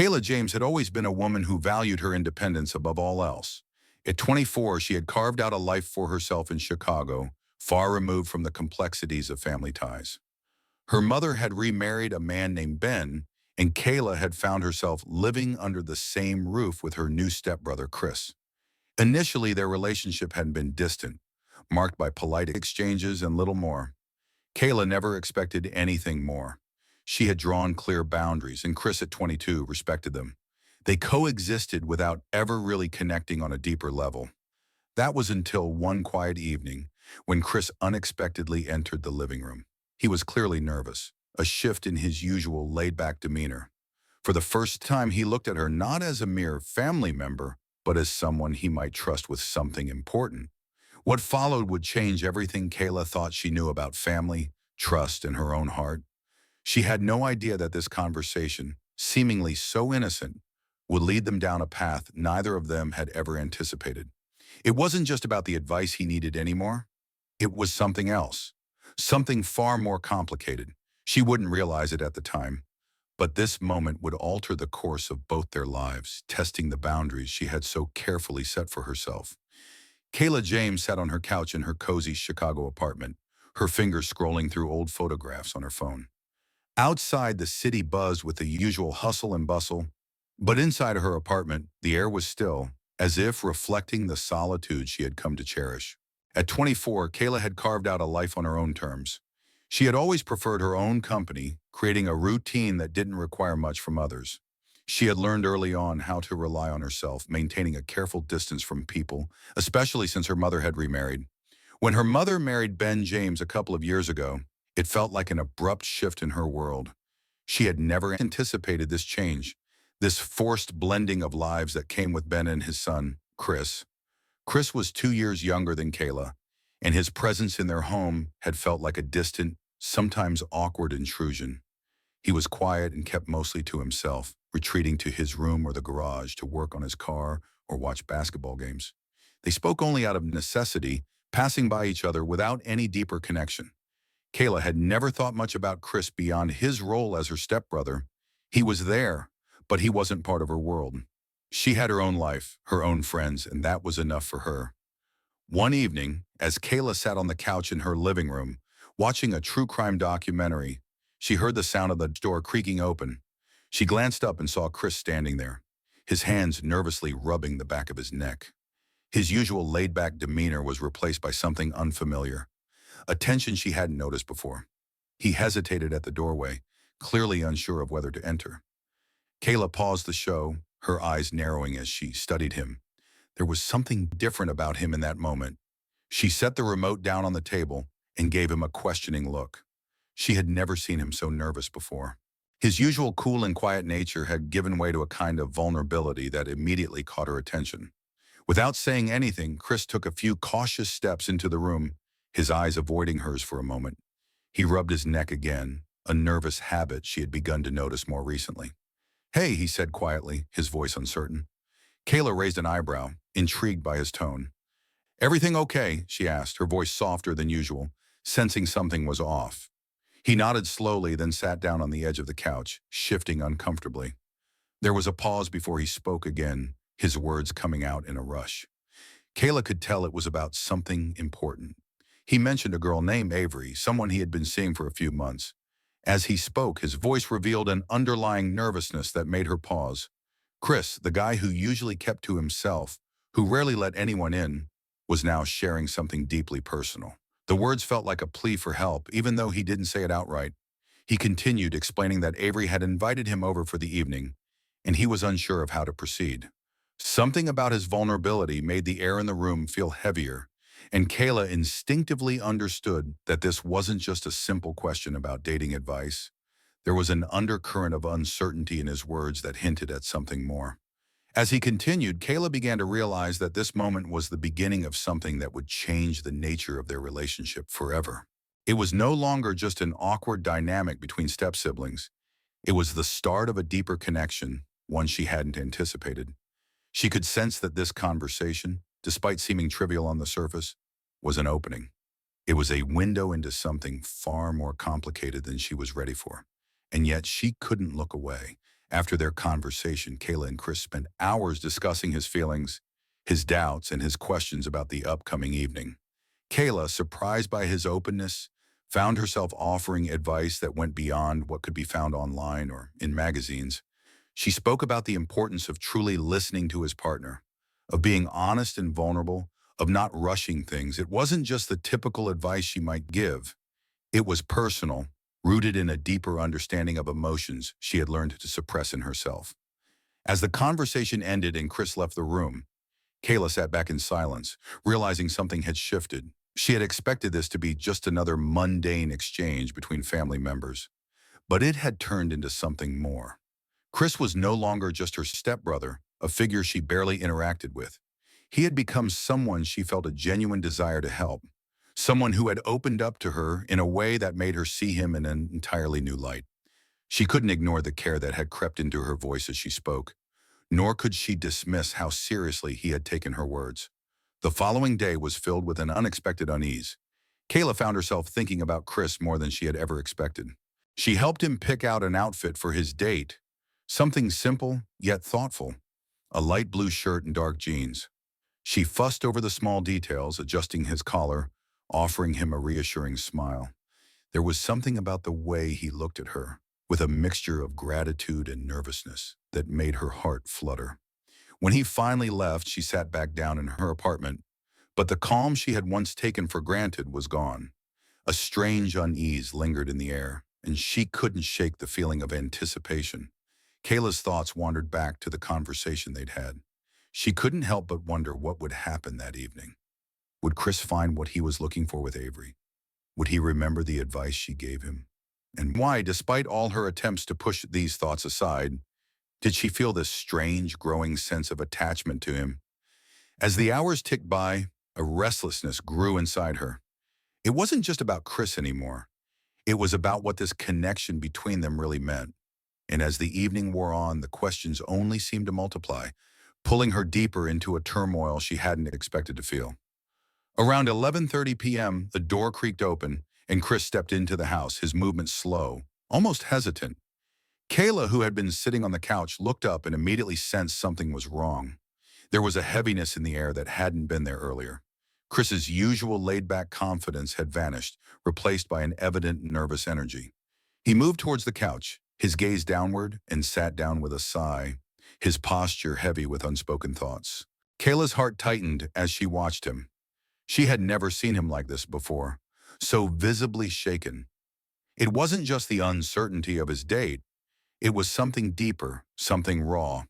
Kayla James had always been a woman who valued her independence above all else. At 24, she had carved out a life for herself in Chicago, far removed from the complexities of family ties. Her mother had remarried a man named Ben, and Kayla had found herself living under the same roof with her new stepbrother, Chris. Initially, their relationship had been distant, marked by polite exchanges and little more. Kayla never expected anything more. She had drawn clear boundaries, and Chris at 22 respected them. They coexisted without ever really connecting on a deeper level. That was until one quiet evening when Chris unexpectedly entered the living room. He was clearly nervous, a shift in his usual laid-back demeanor. For the first time, he looked at her not as a mere family member, but as someone he might trust with something important. What followed would change everything Kayla thought she knew about family, trust, and her own heart. She had no idea that this conversation, seemingly so innocent, would lead them down a path neither of them had ever anticipated. It wasn't just about the advice he needed anymore. It was something else, something far more complicated. She wouldn't realize it at the time, but this moment would alter the course of both their lives, testing the boundaries she had so carefully set for herself. Kayla James sat on her couch in her cozy Chicago apartment, her fingers scrolling through old photographs on her phone. Outside, the city buzzed with the usual hustle and bustle, but inside her apartment, the air was still, as if reflecting the solitude she had come to cherish. At 24, Kayla had carved out a life on her own terms. She had always preferred her own company, creating a routine that didn't require much from others. She had learned early on how to rely on herself, maintaining a careful distance from people, especially since her mother had remarried. When her mother married Ben James a couple of years ago, it felt like an abrupt shift in her world. She had never anticipated this change, this forced blending of lives that came with Ben and his son, Chris. Chris was 2 years younger than Kayla, and his presence in their home had felt like a distant, sometimes awkward intrusion. He was quiet and kept mostly to himself, retreating to his room or the garage to work on his car or watch basketball games. They spoke only out of necessity, passing by each other without any deeper connection. Kayla had never thought much about Chris beyond his role as her stepbrother. He was there, but he wasn't part of her world. She had her own life, her own friends, and that was enough for her. One evening, as Kayla sat on the couch in her living room, watching a true crime documentary, she heard the sound of the door creaking open. She glanced up and saw Chris standing there, his hands nervously rubbing the back of his neck. His usual laid-back demeanor was replaced by something unfamiliar, a tension she hadn't noticed before. He hesitated at the doorway, clearly unsure of whether to enter. Kayla paused the show, her eyes narrowing as she studied him. There was something different about him in that moment. She set the remote down on the table and gave him a questioning look. She had never seen him so nervous before. His usual cool and quiet nature had given way to a kind of vulnerability that immediately caught her attention. Without saying anything, Chris took a few cautious steps into the room, his eyes avoiding hers for a moment. He rubbed his neck again, a nervous habit she had begun to notice more recently. "Hey," he said quietly, his voice uncertain. Kayla raised an eyebrow, intrigued by his tone. "Everything okay?" she asked, her voice softer than usual, sensing something was off. He nodded slowly, then sat down on the edge of the couch, shifting uncomfortably. There was a pause before he spoke again, his words coming out in a rush. Kayla could tell it was about something important. He mentioned a girl named Avery, someone he had been seeing for a few months. As he spoke, his voice revealed an underlying nervousness that made her pause. Chris, the guy who usually kept to himself, who rarely let anyone in, was now sharing something deeply personal. The words felt like a plea for help, even though he didn't say it outright. He continued, explaining that Avery had invited him over for the evening, and he was unsure of how to proceed. Something about his vulnerability made the air in the room feel heavier, and Kayla instinctively understood that this wasn't just a simple question about dating advice. There was an undercurrent of uncertainty in his words that hinted at something more. As he continued, Kayla began to realize that this moment was the beginning of something that would change the nature of their relationship forever. It was no longer just an awkward dynamic between step-siblings. It was the start of a deeper connection, one she hadn't anticipated. She could sense that this conversation, despite seeming trivial on the surface, was an opening. It was a window into something far more complicated than she was ready for. And yet she couldn't look away. After their conversation, Kayla and Chris spent hours discussing his feelings, his doubts, and his questions about the upcoming evening. Kayla, surprised by his openness, found herself offering advice that went beyond what could be found online or in magazines. She spoke about the importance of truly listening to his partner, of being honest and vulnerable, of not rushing things. It wasn't just the typical advice she might give. It was personal, rooted in a deeper understanding of emotions she had learned to suppress in herself. As the conversation ended and Chris left the room, Kayla sat back in silence, realizing something had shifted. She had expected this to be just another mundane exchange between family members, but it had turned into something more. Chris was no longer just her stepbrother, a figure she barely interacted with. He had become someone she felt a genuine desire to help, someone who had opened up to her in a way that made her see him in an entirely new light. She couldn't ignore the care that had crept into her voice as she spoke, nor could she dismiss how seriously he had taken her words. The following day was filled with an unexpected unease. Kayla found herself thinking about Chris more than she had ever expected. She helped him pick out an outfit for his date, something simple yet thoughtful, a light blue shirt and dark jeans. She fussed over the small details, adjusting his collar, offering him a reassuring smile. There was something about the way he looked at her, with a mixture of gratitude and nervousness, that made her heart flutter. When he finally left, she sat back down in her apartment, but the calm she had once taken for granted was gone. A strange unease lingered in the air, and she couldn't shake the feeling of anticipation. Kayla's thoughts wandered back to the conversation they'd had. She couldn't help but wonder what would happen that evening. Would Chris find what he was looking for with Avery? Would he remember the advice she gave him? And why, despite all her attempts to push these thoughts aside, did she feel this strange, growing sense of attachment to him? As the hours ticked by, a restlessness grew inside her. It wasn't just about Chris anymore. It was about what this connection between them really meant. And as the evening wore on, the questions only seemed to multiply, pulling her deeper into a turmoil she hadn't expected to feel. Around 11:30 p.m., the door creaked open, and Chris stepped into the house, his movements slow, almost hesitant. Kayla, who had been sitting on the couch, looked up and immediately sensed something was wrong. There was a heaviness in the air that hadn't been there earlier. Chris's usual laid-back confidence had vanished, replaced by an evident nervous energy. He moved towards the couch, his gaze downward, and sat down with a sigh, his posture heavy with unspoken thoughts. Kayla's heart tightened as she watched him. She had never seen him like this before, so visibly shaken. It wasn't just the uncertainty of his date. It was something deeper, something raw.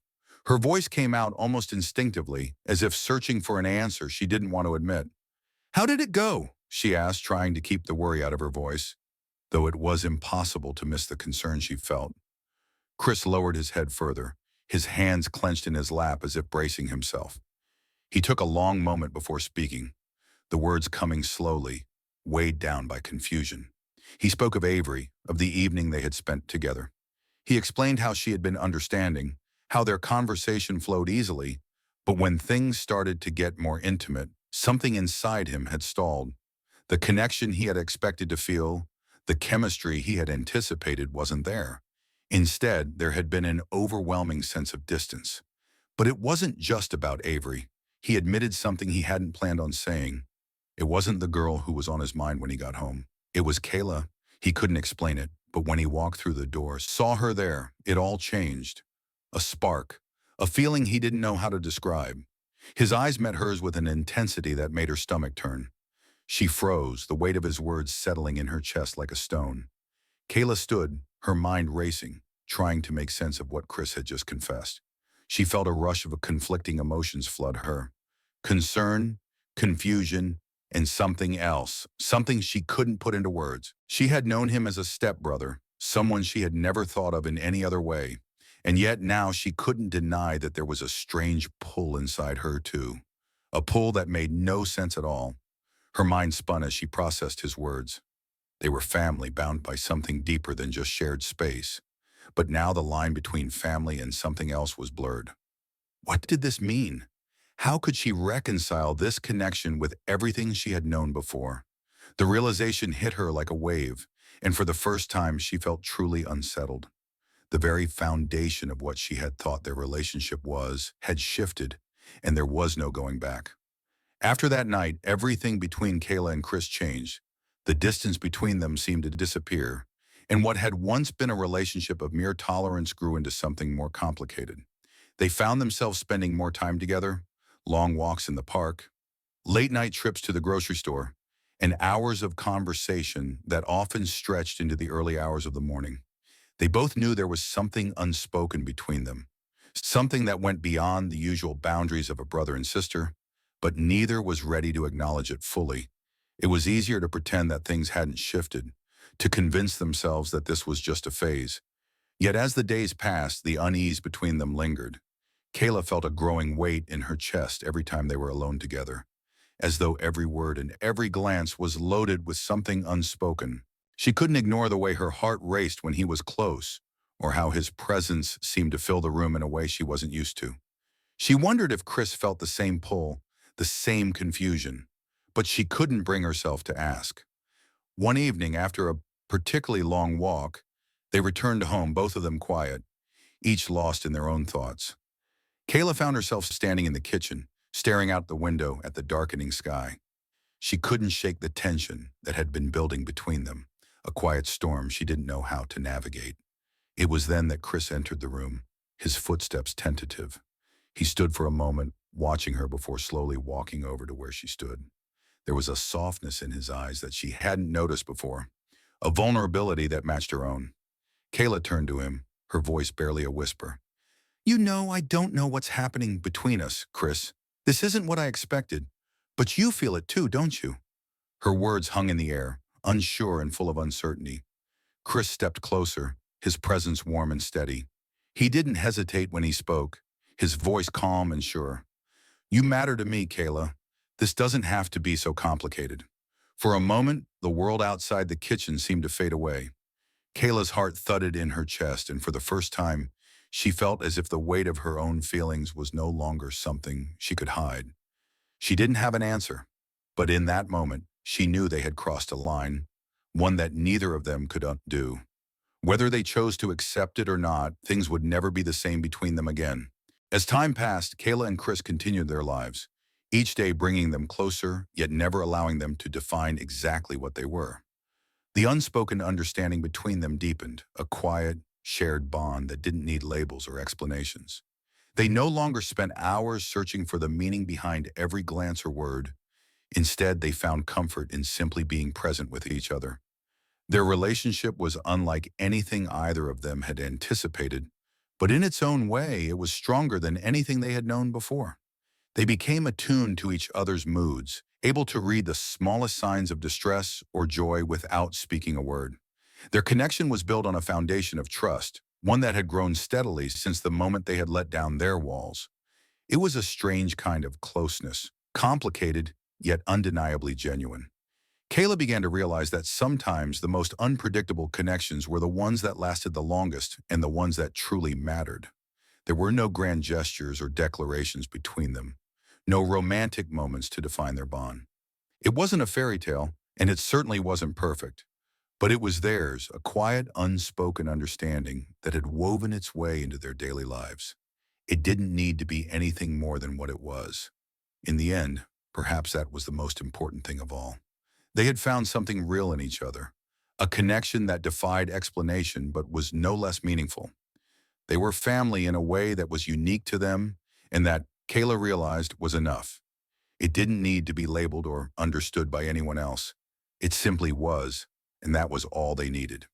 Her voice came out almost instinctively, as if searching for an answer she didn't want to admit. "How did it go?" she asked, trying to keep the worry out of her voice, though it was impossible to miss the concern she felt. Chris lowered his head further, his hands clenched in his lap as if bracing himself. He took a long moment before speaking, the words coming slowly, weighed down by confusion. He spoke of Avery, of the evening they had spent together. He explained how she had been understanding, how their conversation flowed easily, but when things started to get more intimate, something inside him had stalled. The connection he had expected to feel, the chemistry he had anticipated wasn't there. Instead, there had been an overwhelming sense of distance. But it wasn't just about Avery. He admitted something he hadn't planned on saying. It wasn't the girl who was on his mind when he got home. It was Kayla. He couldn't explain it, but when he walked through the door, saw her there, it all changed. A spark, a feeling he didn't know how to describe. His eyes met hers with an intensity that made her stomach turn. She froze, the weight of his words settling in her chest like a stone. Kayla stood, her mind racing, trying to make sense of what Chris had just confessed. She felt a rush of conflicting emotions flood her. Concern, confusion, and something else, something she couldn't put into words. She had known him as a stepbrother, someone she had never thought of in any other way. And yet now she couldn't deny that there was a strange pull inside her too. A pull that made no sense at all. Her mind spun as she processed his words. They were family, bound by something deeper than just shared space. But now the line between family and something else was blurred. What did this mean? How could she reconcile this connection with everything she had known before? The realization hit her like a wave, and for the first time she felt truly unsettled. The very foundation of what she had thought their relationship was had shifted, and there was no going back. After that night, everything between Kayla and Chris changed. The distance between them seemed to disappear, and what had once been a relationship of mere tolerance grew into something more complicated. They found themselves spending more time together, long walks in the park, late night trips to the grocery store, and hours of conversation that often stretched into the early hours of the morning. They both knew there was something unspoken between them, something that went beyond the usual boundaries of a brother and sister, but neither was ready to acknowledge it fully. It was easier to pretend that things hadn't shifted, to convince themselves that this was just a phase. Yet as the days passed, the unease between them lingered. Kayla felt a growing weight in her chest every time they were alone together, as though every word and every glance was loaded with something unspoken. She couldn't ignore the way her heart raced when he was close, or how his presence seemed to fill the room in a way she wasn't used to. She wondered if Chris felt the same pull, the same confusion, but she couldn't bring herself to ask. One evening, after a particularly long walk, they returned home, both of them quiet, each lost in their own thoughts. Kayla found herself standing in the kitchen, staring out the window at the darkening sky. She couldn't shake the tension that had been building between them, a quiet storm she didn't know how to navigate. It was then that Chris entered the room, his footsteps tentative. He stood for a moment, watching her before slowly walking over to where she stood. There was a softness in his eyes that she hadn't noticed before, a vulnerability that matched her own. Kayla turned to him, her voice barely a whisper. "You know, I don't know what's happening between us, Chris. This isn't what I expected, but you feel it too, don't you?" Her words hung in the air, unsure and full of uncertainty. Chris stepped closer, his presence warm and steady. He didn't hesitate when he spoke, his voice calm and sure. "You matter to me, Kayla. This doesn't have to be so complicated." For a moment, the world outside the kitchen seemed to fade away. Kayla's heart thudded in her chest, and for the first time, she felt as if the weight of her own feelings was no longer something she could hide. She didn't have an answer, but in that moment, she knew they had crossed a line, one that neither of them could undo. Whether they chose to accept it or not, things would never be the same between them again. As time passed, Kayla and Chris continued their lives, each day bringing them closer, yet never allowing them to define exactly what they were. The unspoken understanding between them deepened, a quiet, shared bond that didn't need labels or explanations. They no longer spent hours searching for the meaning behind every glance or word. Instead, they found comfort in simply being present with each other. Their relationship was unlike anything either of them had anticipated, but in its own way, it was stronger than anything they had known before. They became attuned to each other's moods, able to read the smallest signs of distress or joy without speaking a word. Their connection was built on a foundation of trust, one that had grown steadily since the moment they had let down their walls. It was a strange kind of closeness, complicated, yet undeniably genuine. Kayla began to realize that sometimes the most unpredictable connections were the ones that lasted the longest and the ones that truly mattered. There were no grand gestures or declarations between them, no romantic moments to define their bond. It wasn't a fairy tale, and it certainly wasn't perfect, but it was theirs, a quiet, unspoken understanding that had woven its way into their daily lives. It didn't need to be anything more than what it was. In the end, perhaps that was the most important thing of all. They had found something real in each other, a connection that defied explanation but was no less meaningful. They were family in a way that was unique to them and that Kayla realized was enough. It didn't need to be labeled or understood by anyone else. It simply was, and that was all they needed.